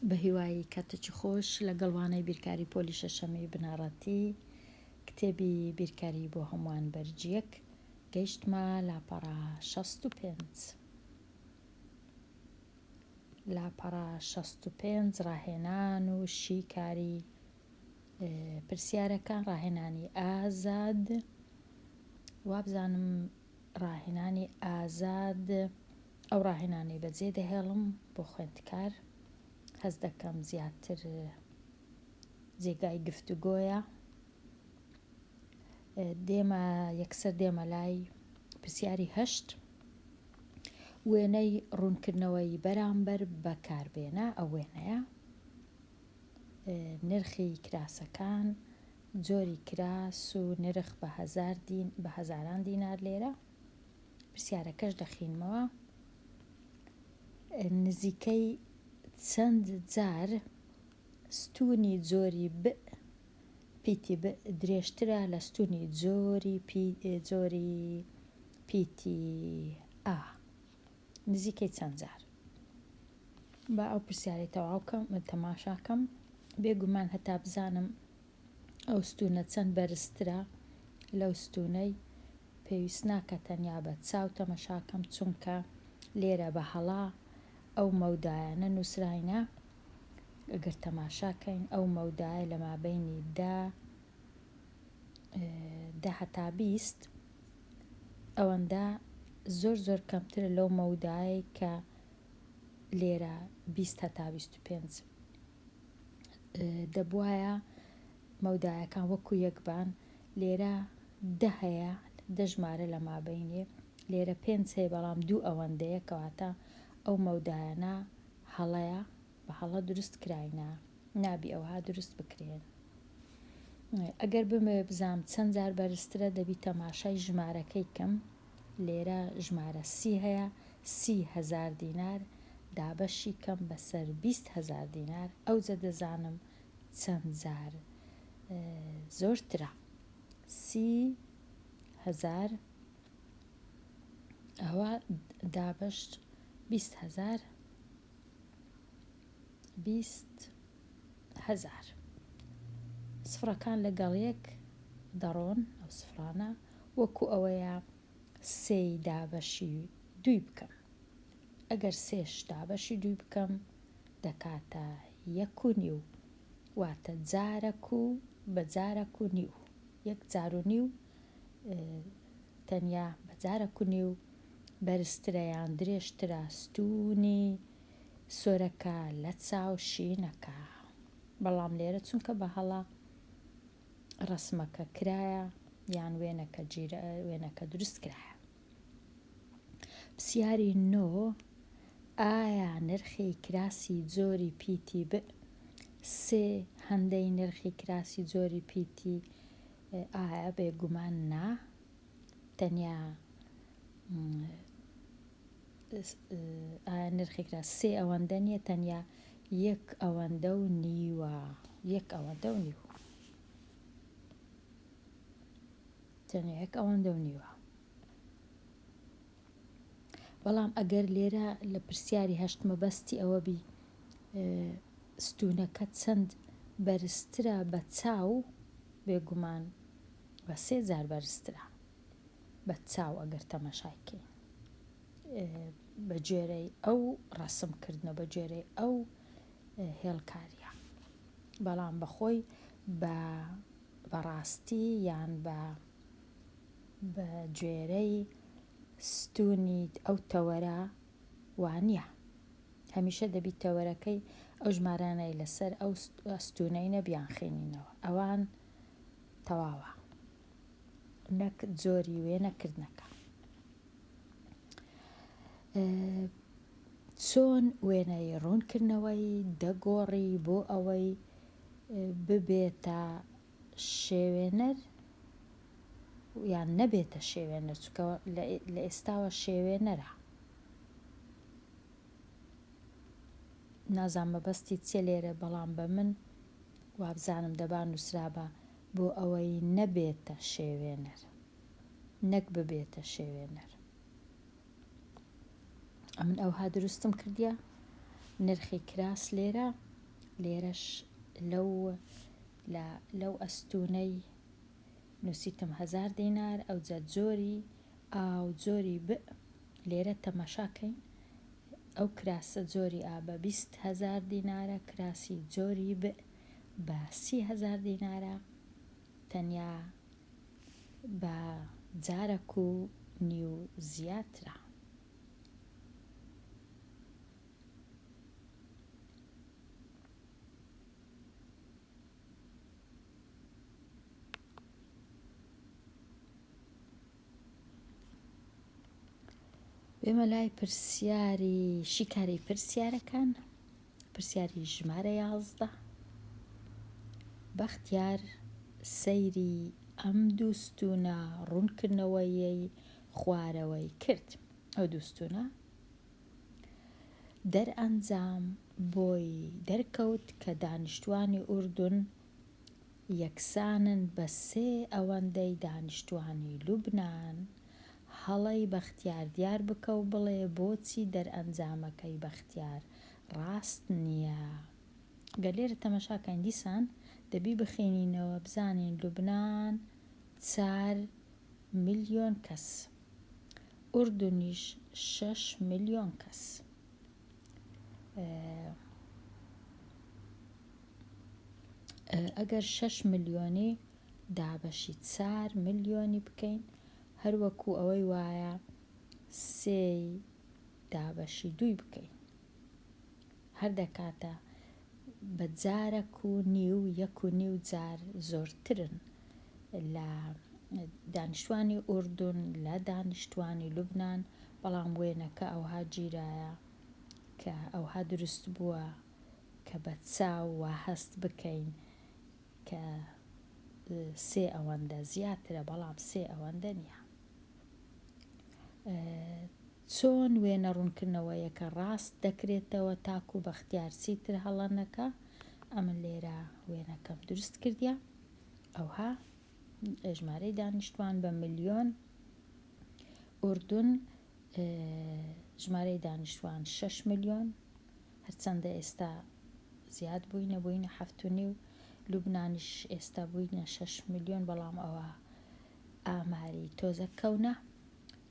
بە هیوایی کاتێکی خۆش لەگەڵوانەی بیرکاری پۆلی شەشەمەی بنەڕەتی کتێبی بیرکاری بۆ هەمووان بەرجیەک گەیشتمە لاپەڕە 65. لاپەڕە 65 ڕاهێنان و شیکاری پرسیارەکان ڕاهێنانی ئازاد. وابزانم ڕاهێنانی ئازاد ئەو ڕاهێنانەی بەجێ دەهێڵم بۆ خوێندکار. هەست دەکەم زیاتر جێگای گفتوگۆیە. یەکسەر دێمە لای پرسیاری 8 وێنەی ڕوونکردنەوەی بەرامبەر بەکاربێنە. ئەو وێنەیە نرخی کراسەکان، جۆری کراس و نرخ بە هەزاران دینار. لێرە پرسیارەکەش دەخینمەوە. نزیکەی چەند جار ستونی جۆری ب پیتی ب درێژترە لە ستونی جۆری پیتی ئا؟ نزیکەی چەند جار؟ با ئەو پرسیارەی تەماشاکەم بێگومان هەتا بزانم ئەو ستونە چەند بەرزترە لەو ستونەی پێویست ناکە تەنیا بە چاو تەماشاکەم، چونکە لێرە بە هەڵا ئەو مەودایانە نووسراینە. ئەگەر تەماشاکەین ئەو مەودایە لە مابەینی 10 هەتا 20 ئەوەندە زۆر کەمترە لەو مەودایە کە لێرە 20 هەتا 25 دەبوایە مەودایەکان وەکو یەکبان. لێرە 10 هەیە، 10 ژمارە لە مابەینێ، لێرە 5 هەیە بەڵام 2 ئەوەندەیە، کەواتە ئەو مەودایانە هەڵەیە، بە هەڵە دروست کراینە، نابی ئەوها دروست بکرێن. ئەگەر بمەوێ بزانم چەند جار بەرزترە دەبی تەماشای ژمارەکەی کەم. لێرە ژمارە 30 هەیە، 30,000 دینار دابەشی کەم بەسەر 20,000 دینار، ئەوجە دەزانم چەند جار زۆرترە. 30,000 ئەوە دابەش 20,000 20,000. سفرەکان لەگەڵ یەک دەڕۆن، ئەو سفرانە وەکو ئەوەیە سێی دابەشی 2 بکەم. ئەگەر سێش دابەشی 2 بکەم دەکاتە 1.5، واتە جارەک و بە جارەک و نیو، 1 جار و نیو تەنیا بە جارەک و نیو بەرزترە یان درێژترە ستونی سۆرەکە لە چاو شینەکە. بەڵام لێرە چونکە بە هەڵە ڕەسمەکە کرایە یان وێنەکە دروست کرایە. پرسیاری 9 ئایا نرخی کراسی جۆری پیتی ب 3 هەندەی نرخی کراسی جۆری پیتی ئایا؟ بێگومان نا، تەنیا ئایا نرخی کراس 3 ئەوەندە نییە، تەنیا 1 ئەوەندە و نیوە. 1 ئەوەندە و نیو، تەنیا 1 ئەوەندە و نیوە. بەڵام ئەگەر لێرە لە پرسیاری 8 مەبەستی ئەوە بی ستونەکە چەند بەرزترە بە چاو، بێگومان بە 3 جار بەرزترە بە چاو ئەگەر تەماشایکەین بە گوێرەی ئەو ڕەسمکردنە، بە گوێرەی ئەو هێڵکاریە. بەڵام بەخۆی بەڕاستی یان بە گوێرەی ستونی ئەو تەوەرە وانە. هەمیشە دەبی تەوەرەکەی ئەو ژمارانەی لەسەر ئەو ستونەی نەبیان خێنینەوە، ئەوان تەواوە، نەک جۆری وێنەکردنەکە. چۆن وێنەی ڕوونکردنەوەی دەگۆڕی بۆ ئەوەی ببێتە شێوێنەر یان نەبێتە شێوێنەر، چونکە لە ئێستاوە شێوێنەرە. نازانم مەبەستی چێ لێرە، بەڵام بە من وابزانم دەبا نووسرابە بۆ ئەوەی نەبێتە شێوێنەر، نەک ببێتە شێوێنەر. ئەمن ئەوها دروستم کردیە. نرخی کراس لێرە لێرەش لەو ئەستوونەی نووسیتم 1000 دینار ئەو جە جۆری ئاو جۆری ب لێرە تەماشاکەین ئەو کراسە جۆری ئا بە 20,000 دینارە کراسی جۆری ب بە 30,000 دینارە تەنیا بە جارێک و نیو زیاترە. بێمە لای شیکاری پرسیارەکان. پرسیاری ژمارە 11 بەختیار سەیری ئەم دووستونە ڕوونکردنەوەیەی خوارەوەی کرد. ئەو دووستونە دەرئەنجام بۆی دەرکەوت کە دانیشتوانی ئوردون یەکسانن بە 3 ئەوەندەی دانیشتوانی لوبنان. هەڵەی بەختیار دیار بکە و بڵێ بۆچی دەرئەنجامەکەی بەختیار ڕاست نییە. گەلێرە تەمەشاکەین دیسان دەبی بخێنینەوە بزانین لوبنان 4 ملیۆن کەس، ئوردونیش 6 ملیۆن کەس. ئەگەر 6 ملیۆنی دابەشی 4 ملیۆنی بکەین هەروەکو ئەوەی وایە 3 دابەشی 2 بکەین هەر دەکاتە بە جارێک و نیو 1.5 جار زۆرترن لە دانیشتوانی ئوردون لە دانیشتوانی لوبنان. بەڵام وێنەکە ئەوها گیرایە کە ئەوها دروست بووە کە بە چاو وا هەست بکەین کە 3 ئەوەندە زیاترە بەڵام 3 ئەوەندە نییە. چۆن وێنە ڕوونکردنەوەیەکە ڕاست دەکرێتەوە تاکو بەختیار چیتر هەڵە نەکا. ئەمن لێرە وێنەکەم دروست کردیە. ئەوها ژمارەی دانیشتوان بە ملیۆن، ئوردون ژمارەی دانیشتوان 6 ملیۆن هەرچەندە ئێستا زیاد بووینە 7.5 لوبنانیش ئێستا بووینە 6 ملیۆن بەڵام ئەوە ئاماری تۆزە کەونە.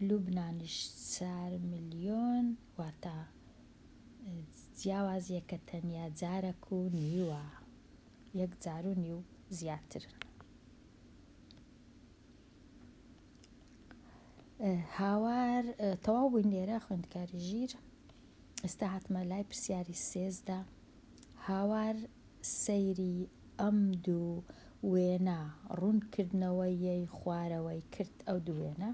لوبنانیش 4 ملیۆن واتە جیاوازیەکە تەنیا جارێک و نیوە 1.5 جار زیاترن. هاوار تەواو بووین لێرە خوێندکاری ژیر. ئێستا هاتمە لای پرسیاری 13 هاوار سەیری ئەم دوو وێنە ڕوونکردنەوەیەی خوارەوەی کرد. ئەو دوو وێنە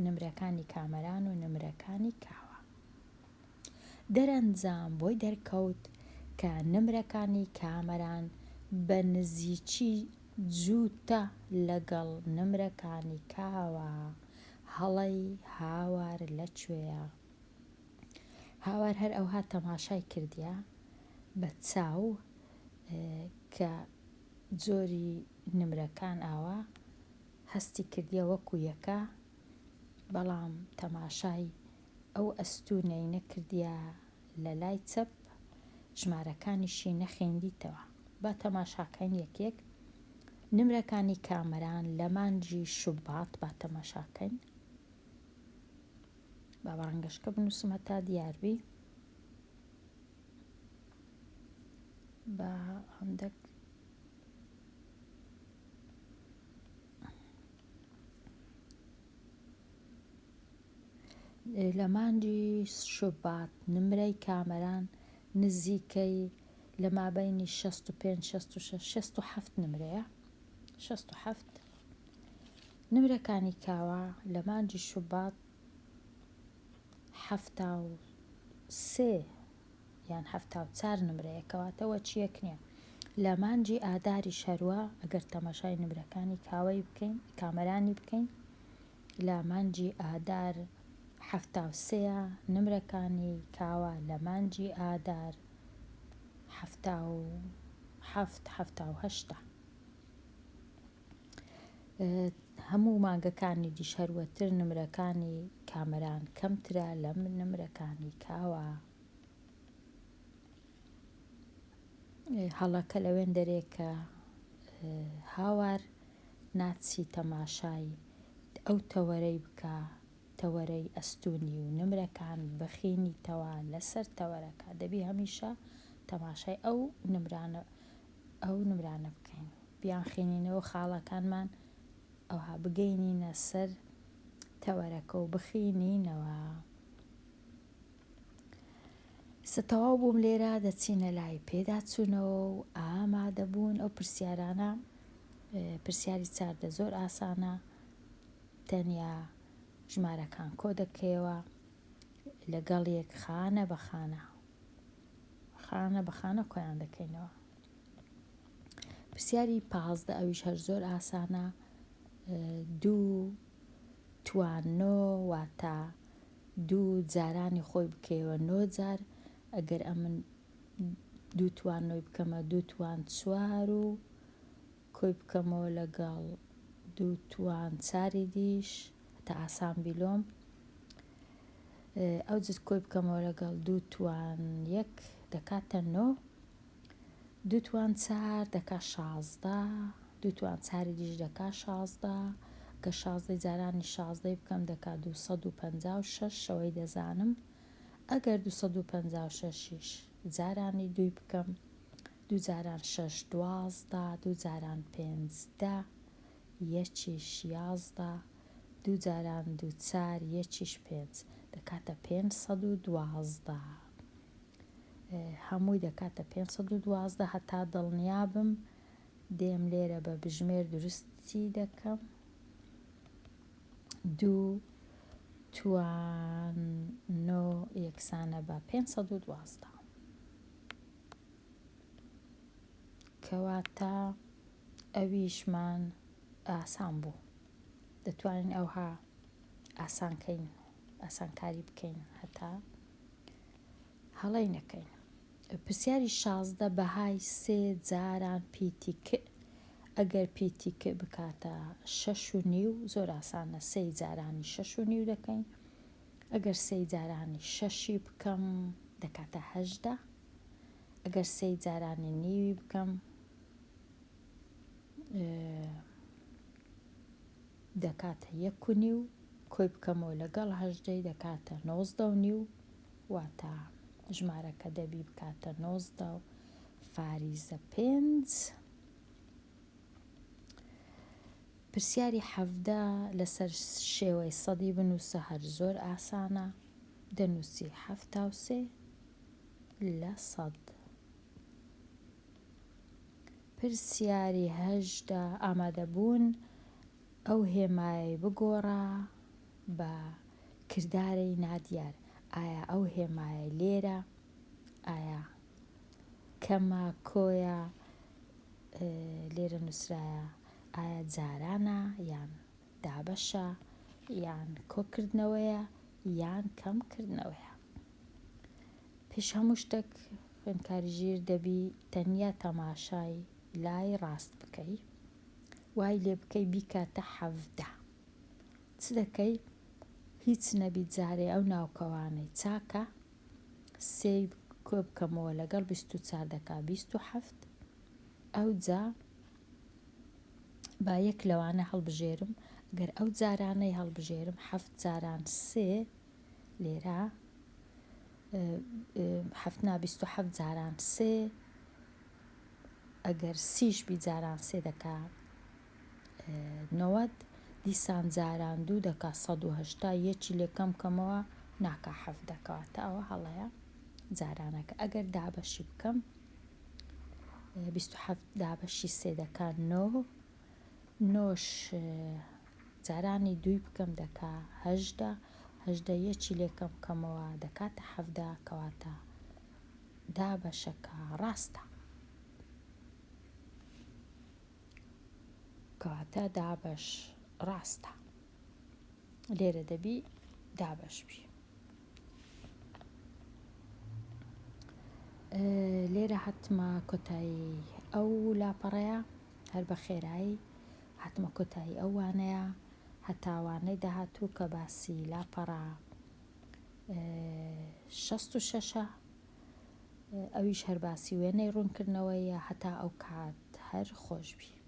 نمرەکانی کامەران و نمرەکانی کاوە. دەرئەنجام بۆی دەرکەوت کە نمرەکانی کامەران بە نزیکی جووتە لەگەڵ نمرەکانی کاوە. هەڵەی هاوار لەکوێیە؟ هاوار هەر ئەوها تەماشای کردیە بە چاو کە جۆری نمرەکان ئاوا هەستی کردیە وەکو یەکە بەڵام تەماشای ئەو ئەستوونەی نەکردیە لە لای چەپ ژمارەکانیشی نەخێندیتەوە. با تەماشاکەین یەکێک. نمرەکانی کامەران لە مانگی شوبات با تەماشاکەین. با بەڕەنگەشکە بنووسم هەتا دیاربی. بە هەندێک لە مانگی شوبات نمرەی کامەران نزیکەی لە مابەینی 65-66 نمرەیە 67. نمرەکانی کاوە لە مانگی شوبات 73 یان 74 نمرەیە کەواتەوە چیەک نییە. لە مانگی ئاداری شەروە ئەگەر تەماشای نمرەکانی کامەرانی بکەین لە مانگی ئادار 73 نمرەکانی کاوە لە مانگی ئادار 77-78. هەموو مانگەکانی دیش هەروەتر نمرەکانی کامەران کەمترە لە نمرەکانی کاوە. هەڵەکە لەوێن دەرێکە هاوار ناچی تەماشای ئەو تەوەرەی بکە، تەوەرەی ئەستوونی و نمرەکان بخینیتەوە لەسەر تەوەرەکە. دەبی هەمیشە تەماشای ئەو نمرانە بکەین، بیان خینینەوە خاڵەکانمان ئەوها بگەینینە سەر تەوەرەکە و بخینینەوە. تەواو بووم لێرە دەچینە لای پێداچوونەوە و ئامادەبوون ئەو پرسیارانە. پرسیاری چاردە زۆر ئاسانە، تەنیا ژمارەکان کۆ دەکەیەوە لەگەڵ یەک خانە بە خانە کۆیان دەکەینەوە. پرسیاری 15 ئەویش هەر زۆر ئاسانە، 2 توان 9 واتە 2 جارانی خۆی بکەیەوە 9 جار. ئەگەر ئەمن 2 توان 9 بکەمە 2 توان 4 و کۆی بکەمەوە لەگەڵ 2 توان 4 دیش تا ئاسان بیلۆم، ئەو جت کۆی بکەمەوە لەگەڵ 2 توان 1 دەکاتە 9، 2 توان 4 دەکا 16، 2 توان 4 دیش دەکا 16، کە 16 جارانی 16 بکەم دەکا 256 شەوەی دەزانم. ئەگەر 256 جارانی 2 بکەم، 2 جاران 6 12، 2 جاران 5 یەکیش 11، 2 جاران 2 4 یەکیش 5 دەکاتە 512. هەمووی دەکاتە 512 هەتا دڵنیابم دێم لێرە بە بژمێر دروستی دەکەم. 2 توان 9 یەکسانە بە 512 کەواتە ئەویشمان ئاسان بوو، دەتوانین ئەوها ئاسانکاری بکەین هەتا هەڵەی نەکەین. پرسیاری 16 بەهای 3 جاران پیتیک، ئەگەر پیتیک بکاتە 6.5 زۆر ئاسانە، 3 جارانی 6.5 دەکەین. ئەگەر 3 جارانی 6 بکەم دەکاتە 18، ئەگەر 3 جارانی نیوی بکەم دەکاتە 1.5، کۆی بکەمەوە لەگەڵ 18 دەکاتە 19.5 واتە ژمارەکە دەبی بکاتە 19 فاریزە 5. پرسیاری 17 لەسەر شێوەی سەدی بنووسە، هەر زۆر ئاسانە، دەنووسی 73 لە 100. پرسیاری 18 ئامادەبوون ئەو هێمای بگۆڕە بە کردارەی نادیار. ئایا ئەو هێمایە لێرە، ئایا کەمە کۆیە لێرە نووسرایە، ئایا جارانە یان دابەشە یان کۆکردنەوەیە یان کەمکردنەوەیە. پێش هەموو شتێک خوێندکاریژیر دەبی تەنیا تەماشای لای ڕاست بکەی، وای لێ بکەی بیکاتە 17. چ دەکەی؟ هیچ نەبی جارێ ئەو ناوکەوانەی چاکە 3 کۆ بکەمەوە لەگەڵ 24 دەکا 27. ئەو جا با یەک لەوانە هەڵبژێرم، ئەگەر ئەو جارانەی هەڵبژێرم 7 جاران 3 لێرە 27 جاران 3، ئەگەر 30 بی جاران 3 دەکا 90، دیسان جاران 2 دەکا 180، یەکی لێکەم کەمەوە ناکا 7 دەکەواتە ئەوە هەڵەیە جارانەکە. ئەگەر دابەشی بکەم 27 دابەشی 3 دەکا 9، 9 جارانی 2 بکەم دەکا 18، 18 یەکی لێکەم کەمەوە دەکاتە 17 کەواتە دابەشەکە ڕاستە، کەواتە دابەش ڕاستە، لێرە دەبی دابەش بی. لێرە هاتمە کۆتایی ئەو لاپەڕەیە، هەر بە خێرایی هاتمە کۆتایی ئەو وانەیە هەتاوانەی داهاتوو کە باسی لاپەڕە 66 ئەویش هەر باسی وێنەی ڕوونکردنەوەی یا هەتا ئەو کات هەر خۆشببی.